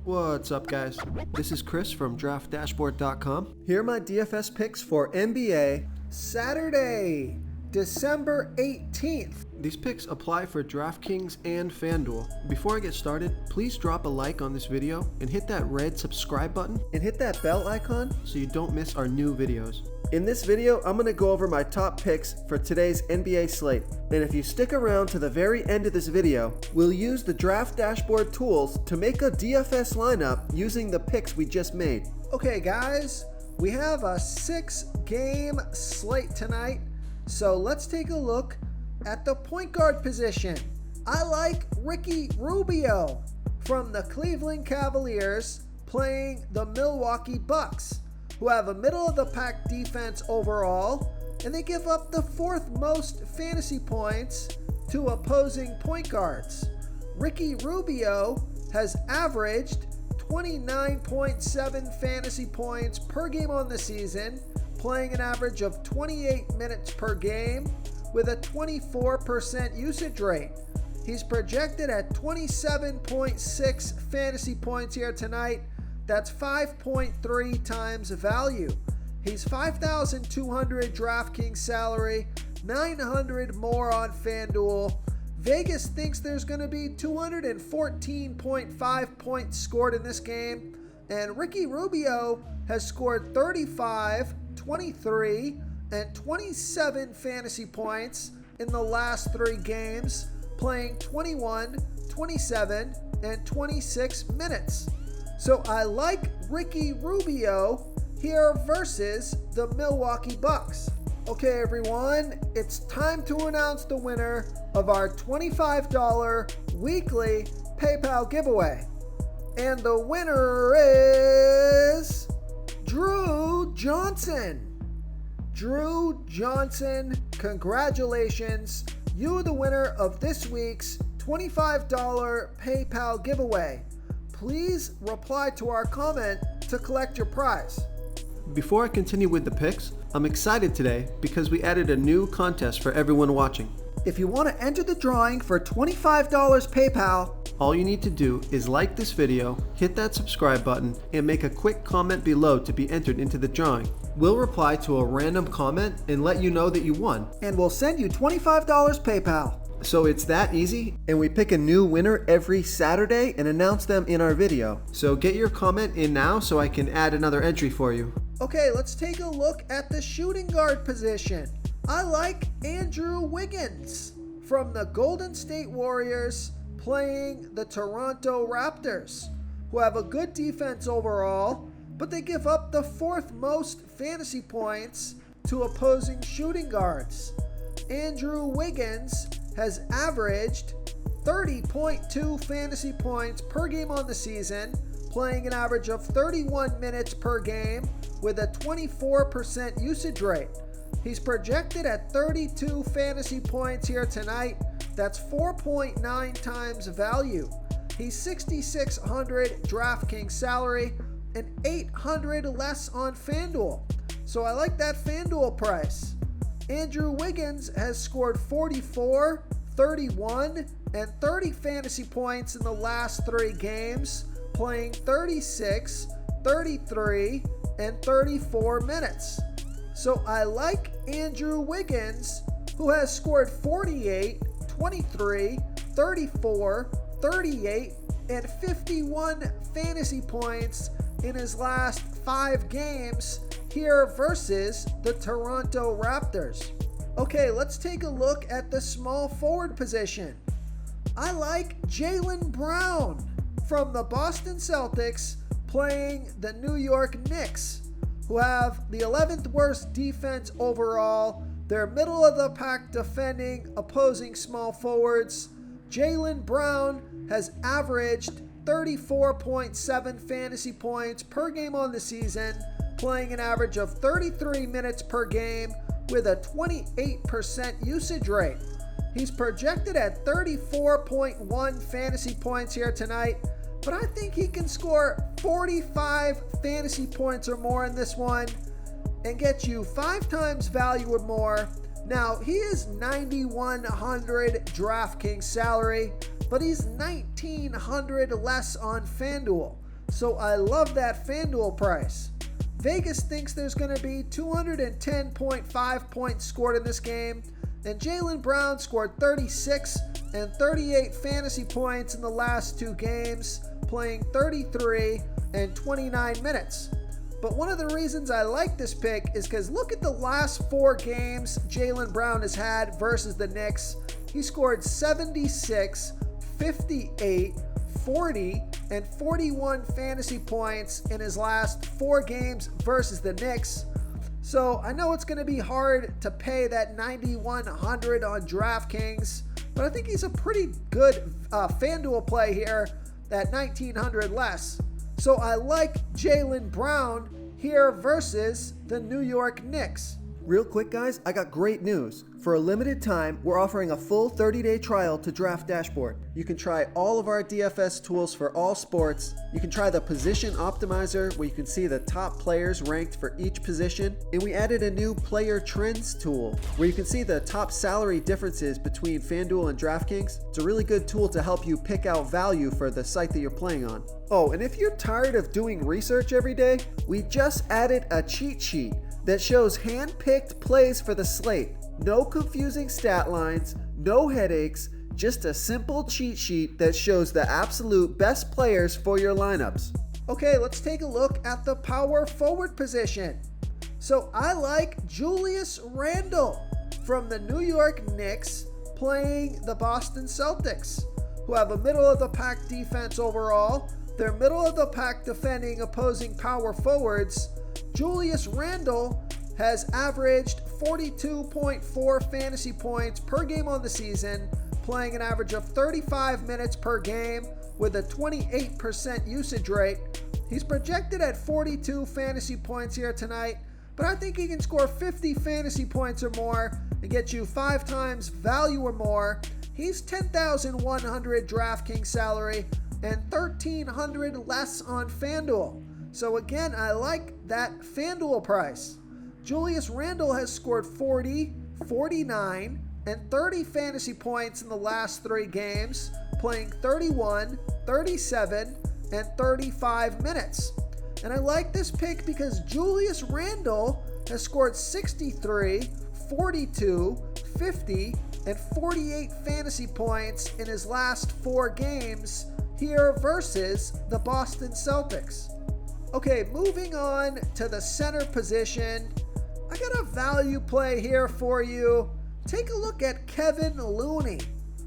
What's up, guys? This is Chris from DraftDashboard.com. Here are my DFS picks for NBA Saturday, December 18th. These picks apply for DraftKings and FanDuel. Before I get started, please drop a like on this video and hit that red subscribe button and hit that bell icon so you don't miss our new videos. In this video, I'm going to go over my top picks for today's NBA slate. And if you stick around to the very end of this video, we'll use the Draft Dashboard tools to make a DFS lineup using the picks we just made. Okay guys, we have a 6-game slate tonight. So let's take a look at the point guard position. I like Ricky Rubio from the Cleveland Cavaliers playing the Milwaukee Bucks, who have a middle-of-the-pack defense overall, and they give up the 4th most fantasy points to opposing point guards. Ricky Rubio has averaged 29.7 fantasy points per game on the season, playing an average of 28 minutes per game with a 24% usage rate. He's projected at 27.6 fantasy points here tonight. That's 5.3 times value. He's $5,200 DraftKings salary, $900 more on FanDuel. Vegas thinks there's going to be 214.5 points scored in this game, and Ricky Rubio has scored 35, 23, and 27 fantasy points in the last 3 games, playing 21, 27, and 26 minutes. So I like Ricky Rubio here versus the Milwaukee Bucks. Okay everyone, it's time to announce the winner of our $25 weekly PayPal giveaway. And the winner is Drew Johnson. Drew Johnson, congratulations. You're the winner of this week's $25 PayPal giveaway. Please reply to our comment to collect your prize. Before I continue with the picks, I'm excited today because we added a new contest for everyone watching. If you want to enter the drawing for $25 PayPal, all you need to do is like this video, hit that subscribe button, and make a quick comment below to be entered into the drawing. We'll reply to a random comment and let you know that you won. And we'll send you $25 PayPal. So it's that easy, and we pick a new winner every Saturday and announce them in our video. So get your comment in now so I can add another entry for you. Okay, let's take a look at the shooting guard position. I like Andrew Wiggins from the Golden State Warriors playing the Toronto Raptors, who have a good defense overall, but they give up the 4th most fantasy points to opposing shooting guards. Andrew Wiggins has averaged 30.2 fantasy points per game on the season, playing an average of 31 minutes per game with a 24% usage rate. He's projected at 32 fantasy points here tonight. That's 4.9 times value. He's $6,600 DraftKings salary and $800 less on FanDuel. So I like that FanDuel price. Andrew Wiggins has scored 44, 31, and 30 fantasy points in the last 3 games, playing 36, 33, and 34 minutes. So I like Andrew Wiggins, who has scored 48, 23, 34, 38, and 51 fantasy points in his last 5 games here versus the Toronto Raptors. Okay, let's take a look at the small forward position. I like Jaylen Brown from the Boston Celtics playing the New York Knicks, who have the 11th worst defense overall. They're middle of the pack defending opposing small forwards. Jaylen Brown has averaged 34.7 fantasy points per game on the season, playing an average of 33 minutes per game with a 28% usage rate. He's projected at 34.1 fantasy points here tonight, but I think he can score 45 fantasy points or more in this one and get you 5 times value or more. Now, he is $9,100 DraftKings salary, but he's $1,900 less on FanDuel. So I love that FanDuel price. Vegas thinks there's going to be 210.5 points scored in this game, and Jaylen Brown scored 36 and 38 fantasy points in the last two games, playing 33 and 29 minutes. But one of the reasons I like this pick is because look at the last four games Jaylen Brown has had versus the Knicks. He scored 76, 58, 40, and 41 fantasy points in his last four games versus the Knicks. So I know it's going to be hard to pay that $9,100 on DraftKings, but I think he's a pretty good FanDuel play here at $1,900 less. So I like Jaylen Brown here versus the New York Knicks. Real quick, guys, I got great news. For a limited time, we're offering a full 30-day trial to Draft Dashboard. You can try all of our DFS tools for all sports. You can try the Position Optimizer, where you can see the top players ranked for each position. And we added a new Player Trends tool, where you can see the top salary differences between FanDuel and DraftKings. It's a really good tool to help you pick out value for the site that you're playing on. Oh, and if you're tired of doing research every day, we just added a cheat sheet that shows hand-picked plays for the slate. No confusing stat lines, no headaches, just a simple cheat sheet that shows the absolute best players for your lineups. Okay, let's take a look at the power forward position. So I like Julius Randle from the New York Knicks playing the Boston Celtics, who have a middle-of-the-pack defense overall. They're middle-of-the-pack defending opposing power forwards. Julius Randle has averaged 42.4 fantasy points per game on the season, playing an average of 35 minutes per game with a 28% usage rate. He's projected at 42 fantasy points here tonight, but I think he can score 50 fantasy points or more and get you 5 times value or more. He's $10,100 DraftKings salary and $1,300 less on FanDuel. So again, I like that FanDuel price. Julius Randle has scored 40, 49, and 30 fantasy points in the last 3 games, playing 31, 37, and 35 minutes. And I like this pick because Julius Randle has scored 63, 42, 50, and 48 fantasy points in his last 4 games here versus the Boston Celtics. Okay, moving on to the center position. I got a value play here for you. Take a look at Kevin Looney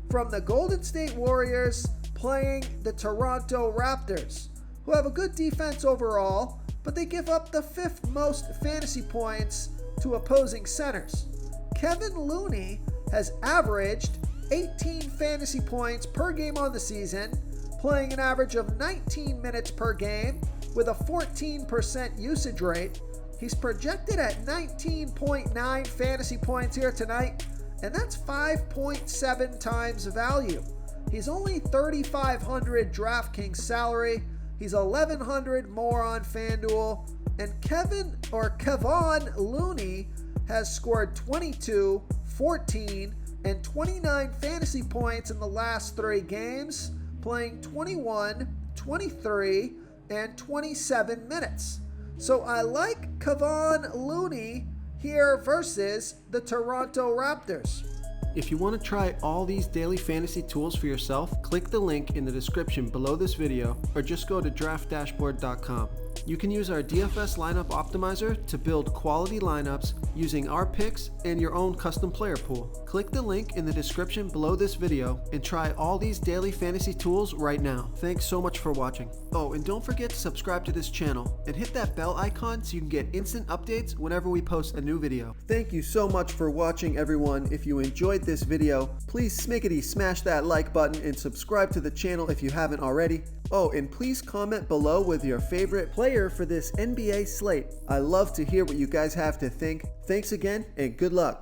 from the Golden State Warriors playing the Toronto Raptors, who have a good defense overall, but they give up the 5th most fantasy points to opposing centers. Kevin Looney has averaged 18 fantasy points per game on the season, playing an average of 19 minutes per game with a 14% usage rate. He's projected at 19.9 fantasy points here tonight, and that's 5.7 times value. He's only $3,500 DraftKings salary. He's $1,100 more on FanDuel. And Kevon Looney has scored 22, 14, and 29 fantasy points in the last 3 games, playing 21, 23, and 27 minutes. So I like Kevon Looney here versus the Toronto Raptors. If you want to try all these daily fantasy tools for yourself, click the link in the description below this video or just go to draftdashboard.com. You can use our DFS lineup optimizer to build quality lineups using our picks and your own custom player pool. Click the link in the description below this video and try all these daily fantasy tools right now. Thanks so much for watching. Oh, and don't forget to subscribe to this channel and hit that bell icon so you can get instant updates whenever we post a new video. Thank you so much for watching, everyone. If you enjoyed this video, please smash that like button and subscribe to the channel if you haven't already. Oh, and please comment below with your favorite player for this NBA slate. I love to hear what you guys have to think. Thanks again, and good luck.